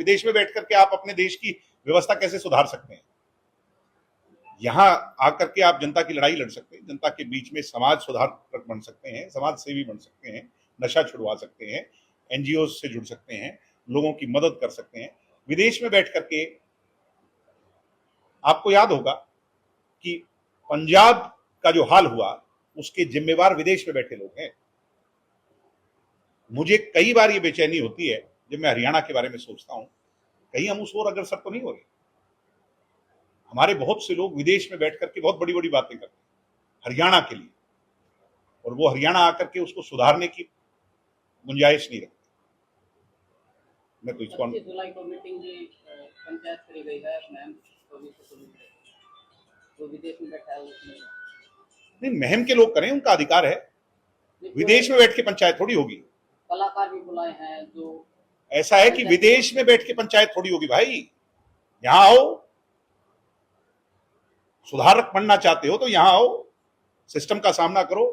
विदेश में बैठ करके आप अपने देश की व्यवस्था कैसे सुधार सकते हैं? यहां आकर के आप जनता की लड़ाई लड़ सकते हैं, जनता के बीच में समाज सुधारक बन सकते हैं, समाज सेवी बन सकते हैं, नशा छुड़वा सकते हैं, एनजीओ से जुड़ सकते हैं, लोगों की मदद कर सकते हैं। विदेश में बैठ करके आपको याद होगा कि पंजाब का जो हाल हुआ उसके जिम्मेवार विदेश में बैठे लोग हैं। मुझे कई बार ये बेचैनी होती है जब मैं हरियाणा के बारे में सोचता हूं, कहीं हम उस ओर अग्रसर तो नहीं हो रहे। हमारे बहुत से लोग विदेश में बैठ करके बहुत बड़ी बड़ी बातें करते हैं हरियाणा के लिए, और वो हरियाणा आकर के उसको सुधारने की गुंजाइश नहीं रखते। मैं तो इसको जुलाई को मीटिंग जी पंचायत करी गई है, तो विदेश में बैठा है उसमें नहीं, महम के लोग करें, उनका अधिकार है। विदेश में बैठ के पंचायत थोड़ी होगी। कलाकार भी बुलाए हैं जो ऐसा है कि विदेश में बैठ के पंचायत थोड़ी होगी भाई। यहां आओ, सुधारक बनना चाहते हो तो यहां आओ, सिस्टम का सामना करो,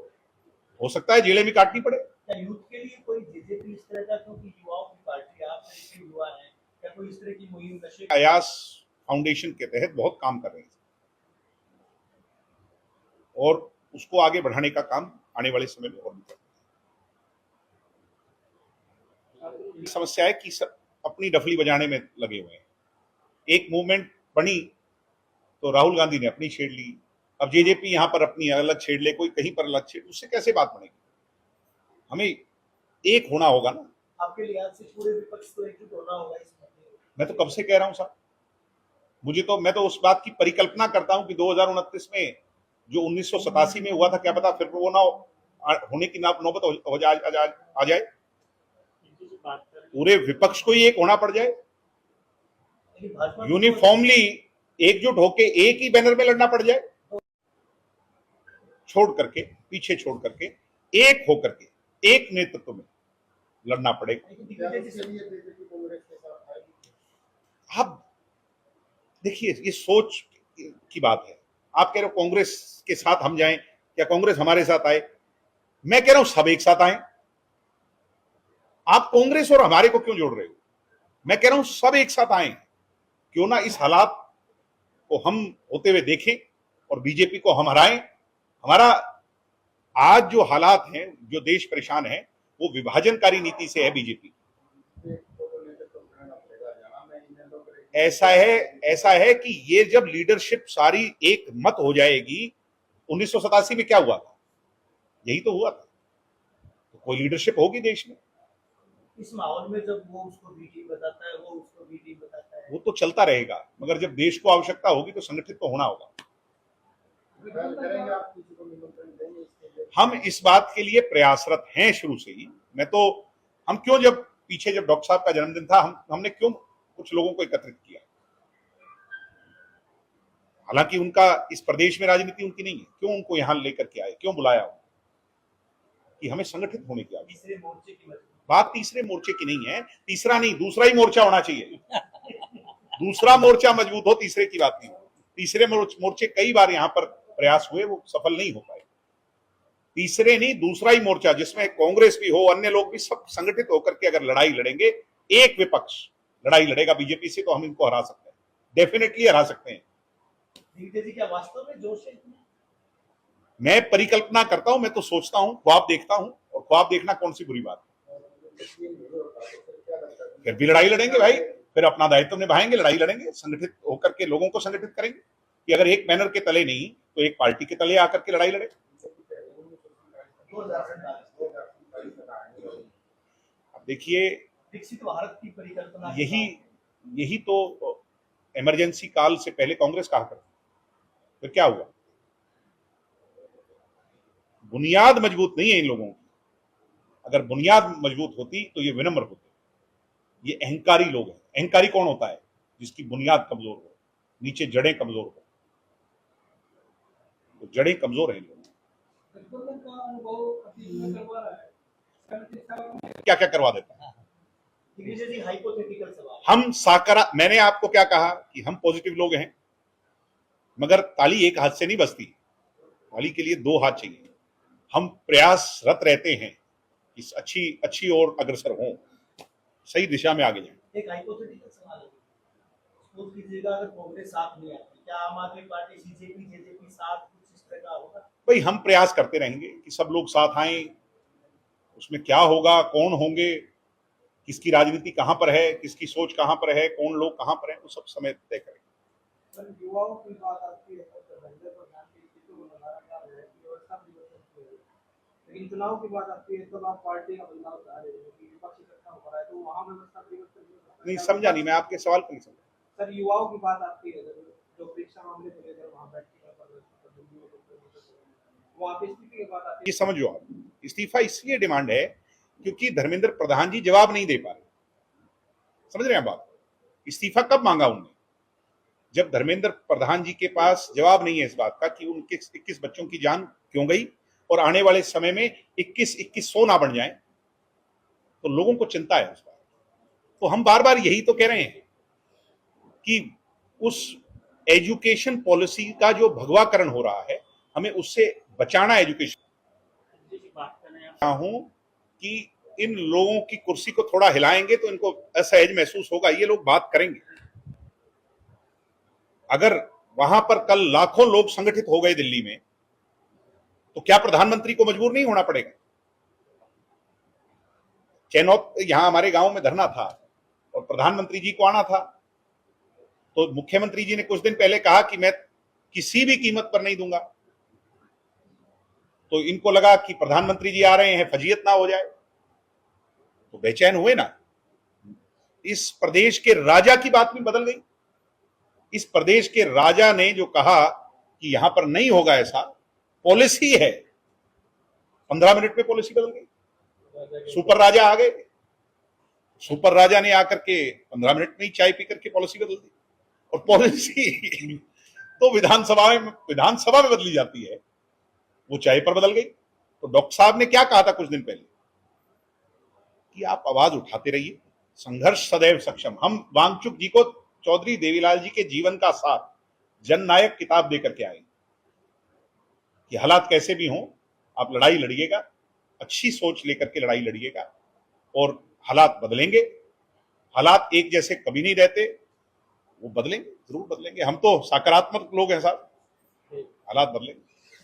हो सकता है जेलें भी काटनी पड़े। क्या यूथ के लिए कोई जेजेपी इस तरह का, क्योंकि युवाओं की पार्टी आप युवा हैं, क्या कोई इस तरह की मुहिम नशे अयास फाउंडेशन के तहत बहुत काम कर रहे हैं और उसको आगे बढ़ाने का काम आने वाले समय में और भी करेंगे। समस्या है कि सब अपनी डफली बजाने में लगे हुए हैं। एक मूवमेंट बनी तो राहुल गांधी ने अपनी छेड़ ली, अब जेजेपी यहां पर अपनी अलग छेड़ ले, कोई कहीं पर अलग छेड़, उससे कैसे बात बनेगी? हमें एक होना होगा ना। आपके लिहाज से पूरे विपक्ष को एकजुट होना होगा इस मुद्दे। मैं तो कब से कह रहा हूं साहब, मैं तो उस बात की परिकल्पना करता हूं कि 2029 में जो 1987 में हुआ था, क्या पता फिर वो ना होने की नौबत आ जाए, पूरे विपक्ष को ही एक होना पड़ जाए, यूनिफॉर्मली एकजुट होके एक ही बैनर में लड़ना पड़ जाए, छोड़ करके, पीछे छोड़ करके, एक होकर के एक नेतृत्व में लड़ना पड़ेगा। अब देखिए, ये सोच की बात है। आप कह रहे हो कांग्रेस के साथ हम जाएं, या कांग्रेस हमारे साथ आए? मैं कह रहा हूं सब एक साथ आए। आप कांग्रेस और हमारे को क्यों जोड़ रहे हो? मैं कह रहा हूं सब एक साथ आए। क्यों ना इस हालात को हम होते हुए देखें और बीजेपी को हम हराएं। हमारा आज जो हालात हैं, जो देश परेशान है, वो विभाजनकारी नीति से है बीजेपी। ऐसा है कि ये जब लीडरशिप सारी एक मत हो जाएगी, 1987 में क्या हुआ था? यही तो हुआ था। तो कोई लीडरशिप होगी देश में। इस माहौल में जब वो उसको बी टीम बताता है, वो उसको बी टीम बताता है, वो तो चलता रहेगा, मगर जब देश को आवश्यकता होगी तो संगठित तो होना होगा। हम इस बात के लिए प्रयासरत हैं शुरू से ही। हम क्यों, जब पीछे जब डॉक्टर साहब का जन्मदिन था, हमने क्यों कुछ लोगों को एकत्रित किया? हालांकि उनका इस प्रदेश में राजनीति उनकी नहीं है, क्यों उनको यहां लेकर के आए, क्यों बुलाया? कि हमें संगठित होने की आवश्यकता है। बात तीसरे मोर्चे की नहीं है, तीसरा नहीं, दूसरा ही मोर्चा होना चाहिए। दूसरा मोर्चा मजबूत हो, तीसरे की बात नहीं। तीसरे मोर्चे कई बार यहां पर प्रयास हुए, वो सफल नहीं हो पाए। तीसरे नहीं, दूसरा ही मोर्चा, जिसमें कांग्रेस भी हो, अन्य लोग भी सब संगठित होकर के अगर लड़ाई लड़ेंगे, एक विपक्ष लड़ाई लड़ेगा बीजेपी से, तो हम इनको हरा सकते हैं, डेफिनेटली हरा सकते हैं। क्या वास्तव में जोश है? मैं परिकल्पना करता हूं, मैं तो सोचता हूं, ख्वाब देखता हूं, और ख्वाब देखना कौन सी बुरी बात है? फिर भी लड़ाई लड़ेंगे भाई, फिर अपना दायित्व निभाएंगे, लड़ाई लड़ेंगे, संगठित होकर के लोगों को संगठित करेंगे कि अगर एक बैनर के तले नहीं तो एक पार्टी के तले आकर के लड़ाई लड़े। अब देखिए, विकसित भारत की परिकल्पना, यही तो इमरजेंसी काल से पहले कांग्रेस कहा करती, फिर क्या हुआ? बुनियाद मजबूत नहीं है इन लोगों की। अगर बुनियाद मजबूत होती तो ये विनम्र होते। ये अहंकारी लोग हैं। अहंकारी कौन होता है? जिसकी बुनियाद कमजोर हो, नीचे जड़ें कमजोर हो। तो जड़ें कमजोर हैं लोग। क्या क्या करवा देता है? हम मैंने आपको क्या कहा कि हम पॉजिटिव लोग हैं, मगर ताली एक हाथ से नहीं बजती, ताली के लिए दो हाथ चाहिए। हम प्रयासरत रहते हैं कि अच्छी ओर अग्रसर हों, सही दिशा में आगे जाएं। एक हाइपोथेटिकल सवाल है, सपोज कीजिएगा अगर कांग्रेस साथ नहीं आती, क्या आम आदमी पार्टी जेजेपी साथ कुछ इस तरह का होगा? भाई हम प्रयास करते रहेंगे कि सब लोग साथ आए, उसमें क्या होगा, कौन होंगे, किसकी राजनीति कहां पर है, किसकी सोच कहां पर है, कौन लोग कहां पर है, वो सब समय तय करेंगे। सर युवाओं की बात आती है तो धर्मेंद्र प्रधान की स्थिति को लगातार है कि व्यवस्था परिवर्तन की है, लेकिन चुनाव की बात आती है तब आप पार्टी का बदलाव चाह रहे हो कि विपक्ष इकट्ठा हो रहा है, तो वहाँ व्यवस्था परिवर्तन नहीं हो सकता? नहीं समझा नहीं, मैं आपके सवाल को नहीं समझा। सर युवाओं की बात आती है जो परीक्षा मामले को लेकर वहाँ बैठने का वहाँ पे स्थिति की बात आती ये है। समझो, आप इस्तीफा इसलिए डिमांड है क्योंकि धर्मेंद्र प्रधान जी जवाब नहीं दे पा रहे। समझ रहे हैं बात? इस्तीफा कब मांगा उन्होंने? जब धर्मेंद्र प्रधान जी के पास जवाब नहीं है इस बात का कि उनके 21 बच्चों की जान क्यों गई और आने वाले समय में 2100 ना बन जाए, तो लोगों को चिंता है उस बात। तो हम बार बार यही तो कह रहे हैं कि उस एजुकेशन पॉलिसी का जो भगवाकरण हो रहा है, हमें उससे बचाना। एजुकेशन हूं कि इन लोगों की कुर्सी को थोड़ा हिलाएंगे तो इनको असहज महसूस होगा, ये लोग बात करेंगे। अगर वहां पर कल लाखों लोग संगठित हो गए दिल्ली में, तो क्या प्रधानमंत्री को मजबूर नहीं होना पड़ेगा? चैनौत यहां हमारे गांव में धरना था और प्रधानमंत्री जी को आना था, तो मुख्यमंत्री जी ने कुछ दिन पहले कहा कि मैं किसी भी कीमत पर नहीं दूंगा। तो इनको लगा कि प्रधानमंत्री जी आ रहे हैं, फजीयत ना हो जाए, तो बेचैन हुए ना। इस प्रदेश के राजा की बात भी बदल गई। इस प्रदेश के राजा ने जो कहा कि यहां पर नहीं होगा, ऐसा पॉलिसी है, 15 मिनट में पॉलिसी बदल गई। सुपर राजा आ गए, सुपर राजा ने आकर के 15 मिनट में ही चाय पी करके पॉलिसी बदल दी। और पॉलिसी तो विधानसभा में बदली जाती है, वो चाय पर बदल गई। तो डॉक्टर साहब ने क्या कहा था कुछ दिन पहले कि आप आवाज उठाते रहिए, संघर्ष सदैव सक्षम। हम वांगचुक जी को चौधरी देवीलाल जी के जीवन का साथ जननायक किताब देकर के आए कि हालात कैसे भी हों, आप लड़ाई लड़िएगा, अच्छी सोच लेकर के लड़ाई लड़िएगा और हालात बदलेंगे। हालात एक जैसे कभी नहीं रहते, वो बदलेंगे, जरूर बदलेंगे। हम तो सकारात्मक लोग हैं साहब, हालात बदलेंगे।